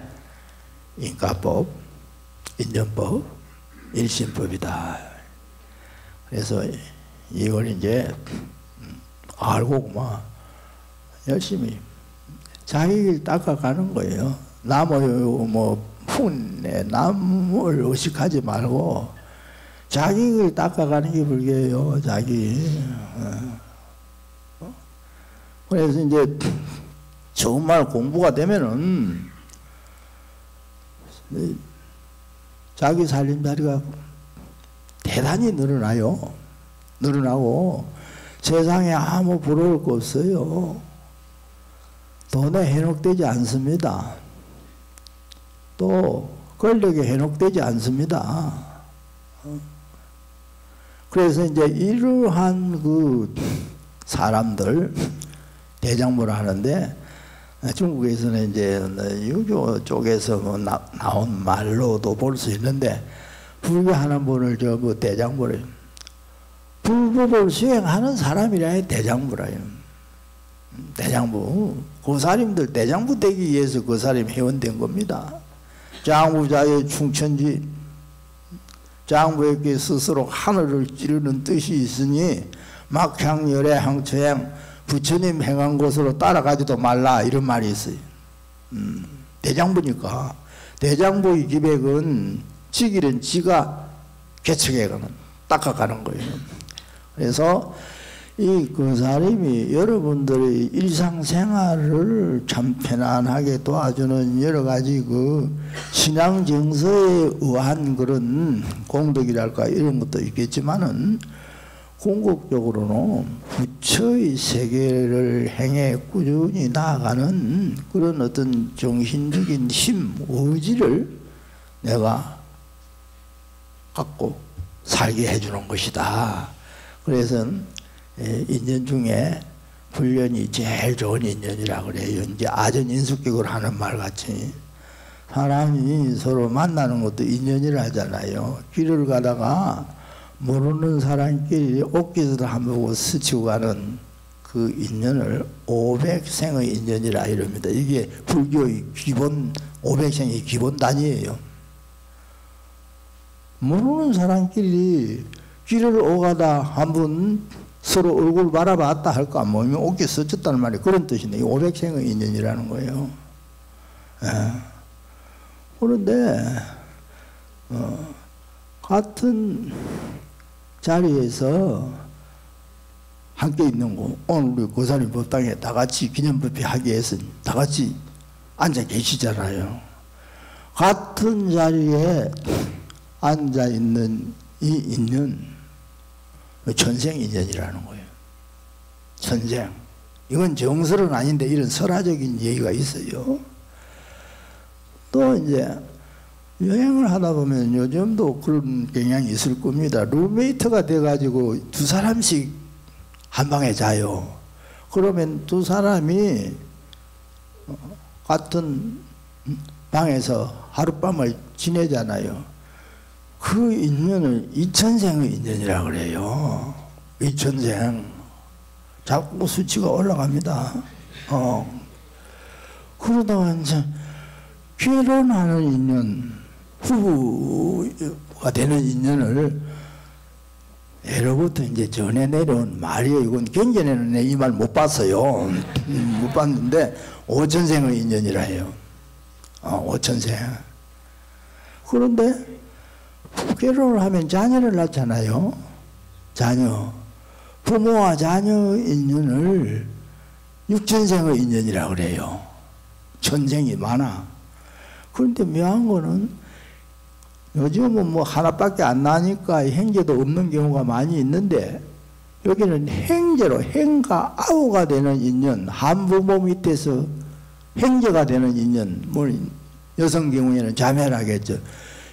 인가법, 인연법, 일심법이다. 그래서 이걸 이제 알고 막 열심히 자기 길 닦아가는 거예요. 남의 뭐 훈에 남을 의식하지 말고 자기 길 닦아가는 게 불교예요. 자기. 그래서 이제 정말 공부가 되면은 자기 살림살이가 대단히 늘어나요. 늘어나고 세상에 아무 부러울 거 없어요. 돈에 현혹되지 않습니다. 또 권력에 현혹되지 않습니다. 그래서 이제 이러한 그 사람들 대장부를 하는데, 중국에서는 이제 유교 쪽에서 뭐 나온 말로도 볼 수 있는데, 불교하는 분을 뭐 대장부를 불법을 수행하는 사람이라 대장부라요. 대장부. 고사림들 대장부 되기 위해서 고사림 회원된 겁니다. 장부자의 충천지, 장부에게 스스로 하늘을 찌르는 뜻이 있으니 막향열애 항처행 부처님 행한 곳으로 따라가지도 말라, 이런 말이 있어요. 대장부니까. 대장부의 기백은 지길은 지가 개척해가는, 닦아가는 거예요. 그래서 이 거사림이 여러분들의 일상생활을 참 편안하게 도와주는 여러 가지 그 신앙 정서에 의한 그런 공덕이랄까 이런 것도 있겠지만은, 궁극적으로는 부처의 세계를 행해 꾸준히 나아가는 그런 어떤 정신적인 힘, 의지를 내가 갖고 살게 해주는 것이다. 그래서 인연 중에 불련이 제일 좋은 인연이라고 그래요. 이제 아전인숙격으로 하는 말 같이 사람이 서로 만나는 것도 인연이라 하잖아요. 길을 가다가 모르는 사람끼리 옷깃을 한번 보고 스치고 가는 그 인연을 500생의 인연이라 이럽니다. 이게 불교의 기본, 500생의 기본 단위예요. 모르는 사람끼리 길을 오가다 한번 서로 얼굴 바라봤다 할까, 뭐면 옷깃 스쳤다는 말이 그런 뜻인데, 500생의 인연이라는 거예요. 그런데 같은 자리에서 함께 있는 거, 오늘 우리 고사님 법당에 다 같이 기념법회 하기 위해서 다 같이 앉아 계시잖아요. 같은 자리에 앉아 있는 이 인연, 천생 인연이라는 거예요. 천생. 이건 정설은 아닌데 이런 설화적인 얘기가 있어요. 또 이제 여행을 하다 보면 요즘도 그런 경향이 있을 겁니다. 룸메이트가 돼가지고 두 사람씩 한 방에 자요. 그러면 두 사람이 같은 방에서 하룻밤을 지내잖아요. 그 인연을 이천생의 인연이라 그래요. 이천생. 자꾸 수치가 올라갑니다. 그러다가 이제 결혼하는 인연, 부부가 되는 인연을 예로부터 이제 전해 내려온 말이에요. 이건 경전에는 이 말 못 봤어요. 못 봤는데 오천생의 인연이라 해요. 오천생. 그런데 결혼을 하면 자녀를 낳잖아요. 자녀. 부모와 자녀 인연을 육천생의 인연이라 그래요. 천생이 많아. 그런데 묘한 거는 요즘은 뭐 하나밖에 안 나니까 행제도 없는 경우가 많이 있는데 여기는 행제로 행가 아우가 되는 인연, 한부모 밑에서 행제가 되는 인연, 뭐 여성 경우에는 자매라겠죠.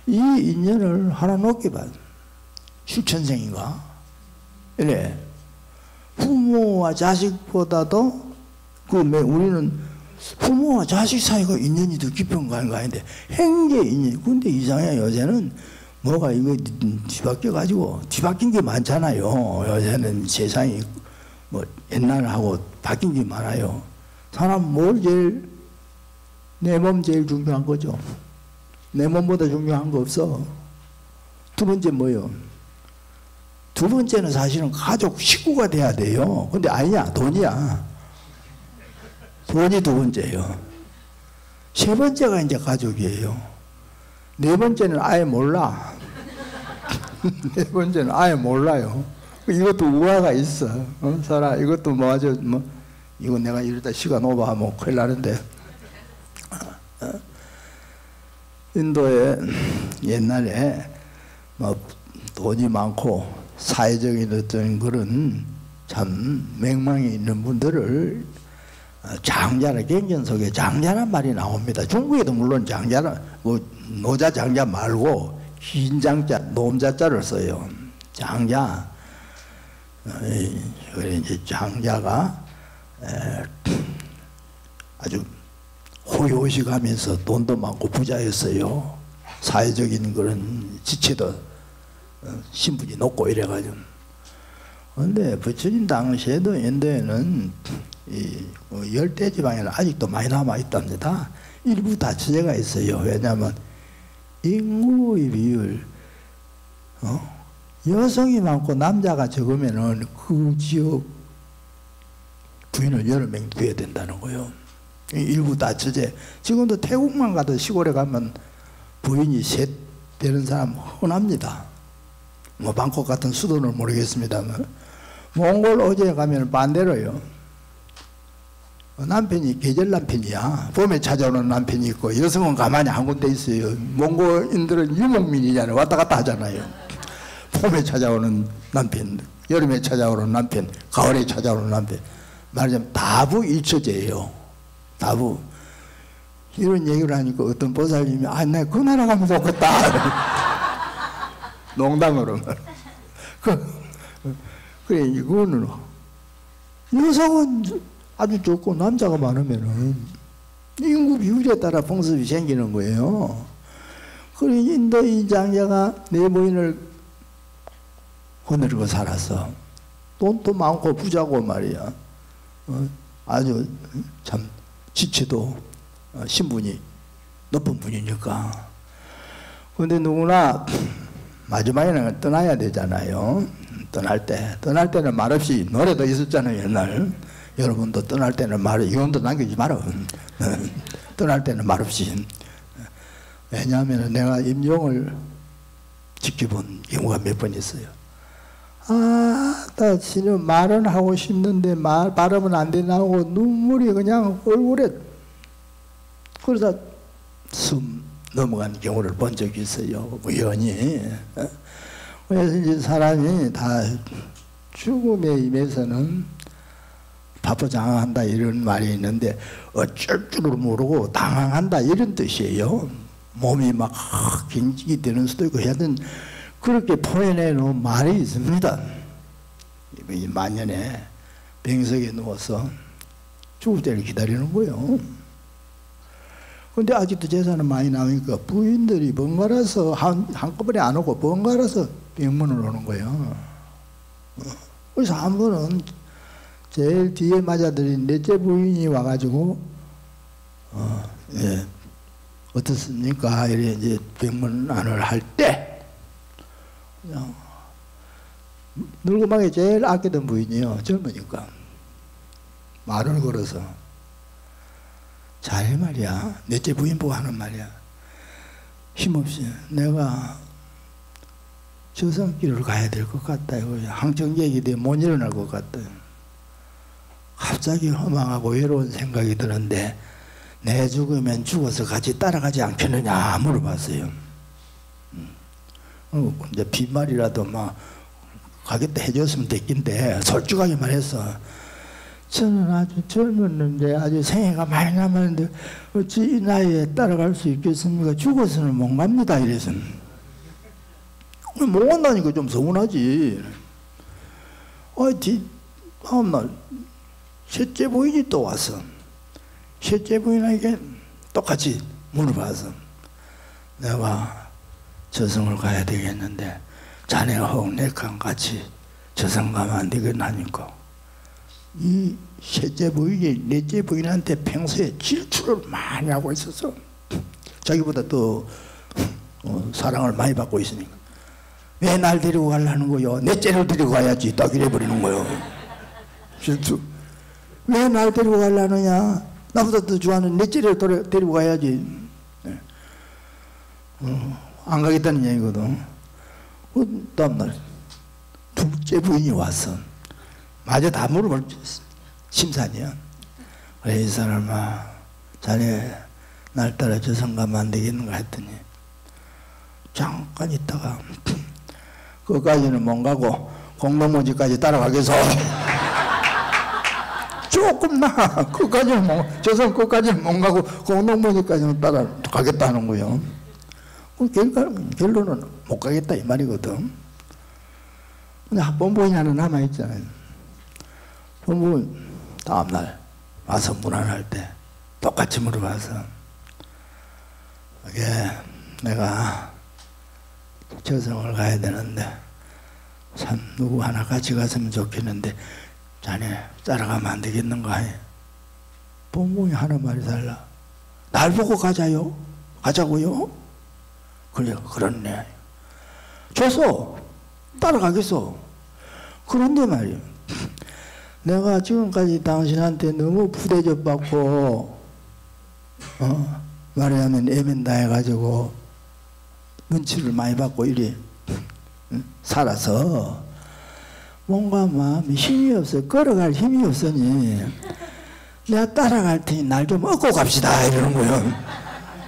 이 인연을 하나 놓게 봐. 수천생인가? 이래. 부모와 자식보다도 우리는 부모와 자식 사이가 인연이 더 깊은 거 아닌데 행제 인연. 근데 이상해. 요새는 뭐가 이거 뒤바뀌어 가지고 뒤바뀐 게 많잖아요. 요새는 세상이 뭐 옛날하고 바뀐 게 많아요. 사람 뭘 제일 내 몸 제일 중요한 거죠. 내 몸보다 중요한 거 없어. 두 번째 뭐요? 두 번째는 사실은 가족 식구가 돼야 돼요. 근데 아니야. 돈이야. 돈이 두 번째예요. 세 번째가 이제 가족이에요. 네 번째는 아예 몰라. 네 번째는 아예 몰라요. 이것도 우화가 있어. 살아. 이것도 뭐 아주 뭐 이거 내가 이러다 시간 오버하면 큰일 나는데. 인도에 옛날에 뭐 돈이 많고 사회적인 어떤 그런 참 명망이 있는 분들을 장자라, 경전 속에 장자란 말이 나옵니다. 중국에도 물론 장자라, 뭐 노자 장자 말고 긴 장자, 놈자자를 써요. 장자. 그래 이제 장자가 아주 호요식하면서 돈도 많고 부자였어요. 사회적인 그런 지체도 신분이 높고 이래가지고. 그런데 부처님 당시에도 인도에는 이 열대 지방에는 아직도 많이 남아 있답니다. 일부 다처제가 있어요. 왜냐하면 인구의 비율, 여성이 많고 남자가 적으면은 그 지역 부인을 여러 명 두어야 된다는 거예요. 일부 다처제. 지금도 태국만 가도 시골에 가면 부인이 셋 되는 사람 흔합니다. 뭐 방콕 같은 수도는 모르겠습니다만 몽골 어제에 가면 반대로요. 남편이 계절 남편이야. 봄에 찾아오는 남편이 있고 여성은 가만히 한 군데 있어요. 몽골인들은 유목민이잖아요. 왔다 갔다 하잖아요. 봄에 찾아오는 남편, 여름에 찾아오는 남편, 가을에 찾아오는 남편. 말하자면 다부 일처제예요. 다부. 이런 얘기를 하니까 어떤 보살님이 나 그 나라 가면 좋겠다. 농담으로. 그래, 이거는 여성은 아주 좋고 남자가 많으면은 인구 비율에 따라 풍습이 생기는 거예요. 그래, 인도 이 장자가 내 부인을 거느리고 살았어. 돈도 많고 부자고 말이야. 아주 참 지체도 신분이 높은 분이니까. 근데 누구나 마지막에는 떠나야 되잖아요. 떠날 때는 말없이 노래도 있었잖아요. 옛날 여러분도 떠날 때는 이혼도 남기지 마라. 떠날 때는 말없이. 왜냐하면 내가 임종을 지켜본 경우가 몇 번 있어요. 나 지금 말은 하고 싶는데 발음은 안 되나고 눈물이 그냥 얼굴에. 그러다 숨 넘어간 경우를 본 적이 있어요. 우연히. 그래서 이제 사람이 다 죽음에 임해서는 파포장황한다 이런 말이 있는데 어쩔 줄을 모르고 당황한다 이런 뜻이에요. 몸이 막 긴장이 되는 수도 있고 하여튼 그렇게 표현해놓은 말이 있습니다. 이 만년에 병석에 누워서 죽을 때를 기다리는 거예요. 근데 아직도 제사는 많이 나오니까 부인들이 번갈아서 한꺼번에 안 오고 번갈아서 병문을 오는 거예요. 그래서 한 번은 제일 뒤에 맞아들인 넷째 부인이 와가지고 예, 어떻습니까? 이래 이제 병문안을 할 때 그냥 늙음하게 제일 아끼던 부인이요. 젊으니까 말을 걸어서 자네 말이야. 넷째 부인 보고 하는 말이야. 힘없이 내가 저승길을 가야 될 것 같다. 항정객이 돼 못 일어날 것 같다. 갑자기 허망하고 외로운 생각이 드는데 내 죽으면 죽어서 같이 따라가지 않겠느냐 물어봤어요. 이제 빈말이라도 막 가겠다 해줬으면 됐긴데 솔직하게 말해서 저는 아주 젊었는데 아주 생애가 많이 남았는데 어찌 이 나이에 따라갈 수 있겠습니까? 죽어서는 못 갑니다. 이래서 못 간다니까 좀 서운하지. 다음날 셋째 부인이 또 와서 셋째 부인에게 똑같이 물어봐서 내가 저승을 가야 되겠는데 자네가 혹내랑 같이 저승 가면 안 되겠나니까 이 셋째 부인이 넷째 부인한테 평소에 질투를 많이 하고 있어서 자기보다 더 사랑을 많이 받고 있으니까 왜 날 데리고 가려는 거요? 넷째를 데리고 가야지. 딱 이래버리는 거요. 질투. 왜 날 데리고 가려느냐? 나보다 더 좋아하는 넷째를 데리고 가야지. 네. 안 가겠다는 얘기거든. 다음날 둘째 부인이 왔어. 마저 다 물어볼 심산이야. 그래 이 사람아 자네 날 따라 저승 가면 안 되겠는가 했더니 잠깐 있다가 그까지는 못 가고 공동모지까지 따라가겠어. 조금 나 그까지는 저승 끝까지는 못 가고 공동모지까지는 따라가겠다는 거예요. 결론은 못 가겠다 이 말이거든. 근데 본부인이 하나 남아있잖아요. 본부인 다음날 와서 문안할 때 똑같이 물어봐서 이게 내가 저승을 가야 되는데 참 누구 하나 같이 갔으면 좋겠는데 자네 따라가면 안 되겠는가 해. 본부인이 하는 말이 달라. 날 보고 가자요? 가자고요? 그래 그렇네. 줘서 따라가겠어. 그런데 말이야 내가 지금까지 당신한테 너무 부대접 받고 말하자면 애면다 해가지고 눈치를 많이 받고 이래 살아서 뭔가 마음이 힘이 없어. 걸어갈 힘이 없으니 내가 따라갈 테니 날 좀 얻고 갑시다 이러는 거야.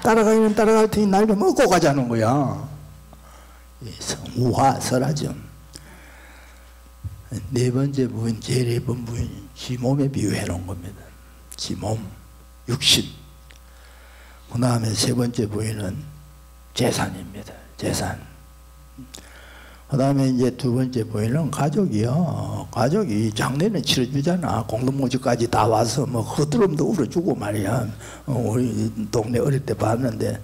따라가기는 따라갈 테니 날 좀 얻고 가자는 거야. 우화설하죠. 네 번째 부인, 제일 예쁜 부인, 지 몸에 비유해 놓은 겁니다. 지 몸, 육신. 그 다음에 세 번째 부인은 재산입니다. 재산. 그 다음에 이제 두 번째 부인은 가족이요. 가족이 장례는 치러주잖아. 공동모지까지 다 와서 뭐 허드름도 울어주고 말이야. 우리 동네 어릴 때 봤는데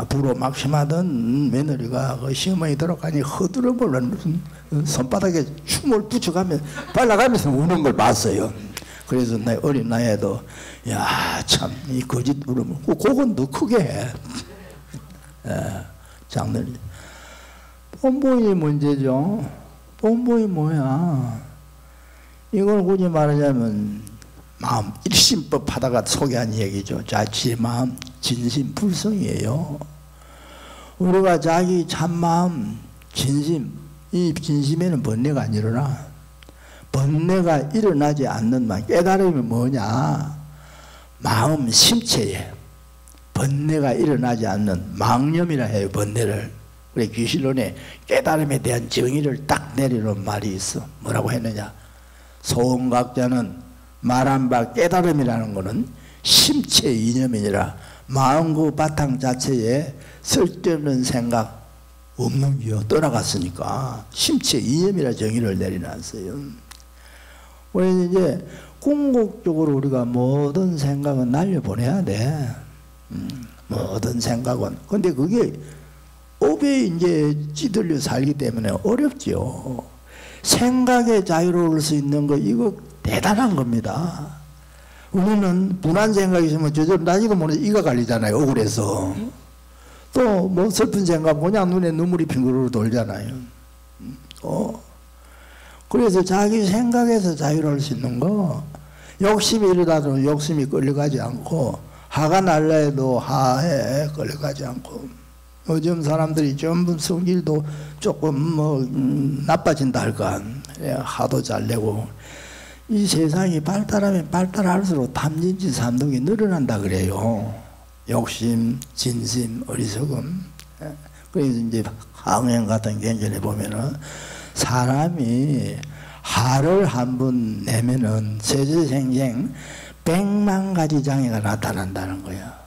부로 막심하던 며느리가 그 시어머니 들어가니 허드름을 손바닥에 춤을 붙여가며 발라가면서 우는 걸 봤어요. 그래서 내 어린 나이에도 야 참 이 거짓 울음을 그건 더 크게 해. 장례는 본보이 문제죠. 본보이 뭐야? 이걸 굳이 말하자면 마음 일심법 하다가 소개한 얘기죠. 자기 마음 진심불성이에요. 우리가 자기 참마음 진심, 이 진심에는 번뇌가 안 일어나. 번뇌가 일어나지 않는 말, 깨달음이 뭐냐? 마음 심체에 번뇌가 일어나지 않는 망념이라 해요. 번뇌를. 그래 귀신론에 깨달음에 대한 정의를 딱 내리는 말이 있어. 뭐라고 했느냐? 소원각자는 말한 바 깨달음이라는 것은 심체 이념이니라. 마음 그 바탕 자체에 쓸데없는 생각 없는 게요. 떠나갔으니까 심체 이념이라 정의를 내려놨어요. 그래서 이제 궁극적으로 우리가 모든 생각은 날려보내야 돼. 뭐 어떤 생각은. 근데 그게 업에 이제 찌들려 살기 때문에 어렵죠. 생각에 자유로울 수 있는 거 이거 대단한 겁니다. 우리는 분한 생각이 있으면 저절 나지도 모르게 이가 갈리잖아요. 억울해서. 또 뭐 슬픈 생각 그냥 눈에 눈물이 빙그르르 돌잖아요. 그래서 자기 생각에서 자유로울 수 있는 거, 욕심이 일어나도 욕심이 끌려가지 않고, 화가 날라 해도 화에 끌려가지 않고, 요즘 사람들이 전부 성질도 조금 뭐 나빠진다 할까, 화도 잘 내고, 이 세상이 발달하면 발달할수록 탐진치 삼독이 늘어난다 그래요. 욕심, 진심, 어리석음. 그래서 이제 항행 같은 경전에 보면은 사람이 화를 한 번 내면은 세세생생 100만 가지 장애가 나타난다는 거야.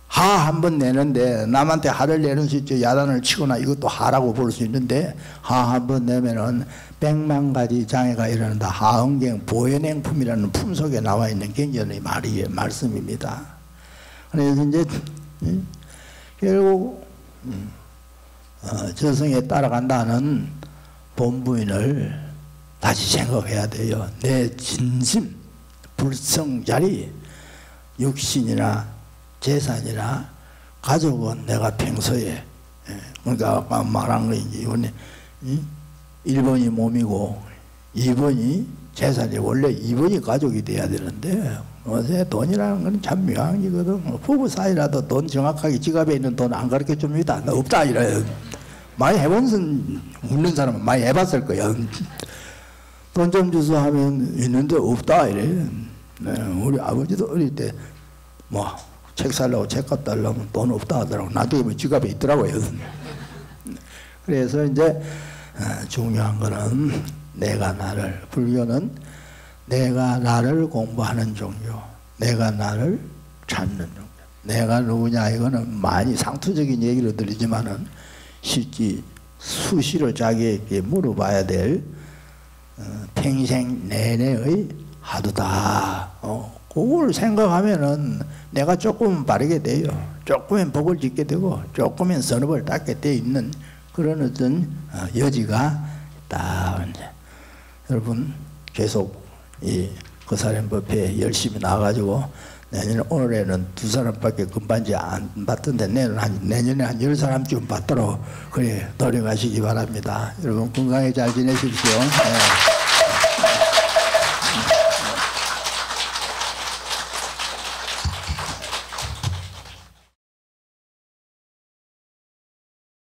화 한 번 내는데 남한테 화를 내는 수 있죠. 야단을 치거나 이것도 화라고 볼 수 있는데 화 한 번 내면은 100만 가지 장애가 일어난다. 하응경 보현행품이라는 품속에 나와 있는 경전의 말씀입니다. 그래서 이제 결국 저승에 따라간다는 본부인을 다시 생각해야 돼요. 내 진심, 불성자리, 육신이나 재산이나 가족은 내가 평소에, 그러니까 아까 말한 거 이제 이번에 1번이 몸이고 2번이 재산이, 원래 2번이 가족이 돼야 되는데 요새 돈이라는 건 참 묘한 거거든. 부부 사이라도 돈 정확하게 지갑에 있는 돈 안 가르쳐 줍니다. 없다 이래요. 많이 해본 묻는 사람은 많이 해봤을 거야. 돈 좀 주소 하면 있는데 없다 이래. 네, 우리 아버지도 어릴 때 뭐 책 살려고 책값 달라면 돈 없다 하더라고. 나중에 뭐 지갑에 있더라고요. 그래서 이제 중요한 거는 내가 나를, 불교는 내가 나를 공부하는 종교, 내가 나를 찾는 종교. 내가 누구냐 이거는 많이 상투적인 얘기로 들리지만은 실제 수시로 자기에게 물어봐야 될 평생 내내의 하도다. 그걸 생각하면은 내가 조금은 바르게 돼요. 조금은 복을 짓게 되고 조금은 선업을 닦게 돼 있는 그런 어떤 여지가 있다. 여러분 계속 이 거사련법회 열심히 나와가지고 내년 올해는 2사람밖에 금반지 안 받던데 내년에 한 10사람쯤 받도록 그래 노력하시기 바랍니다. 여러분 건강히 잘 지내십시오. 네.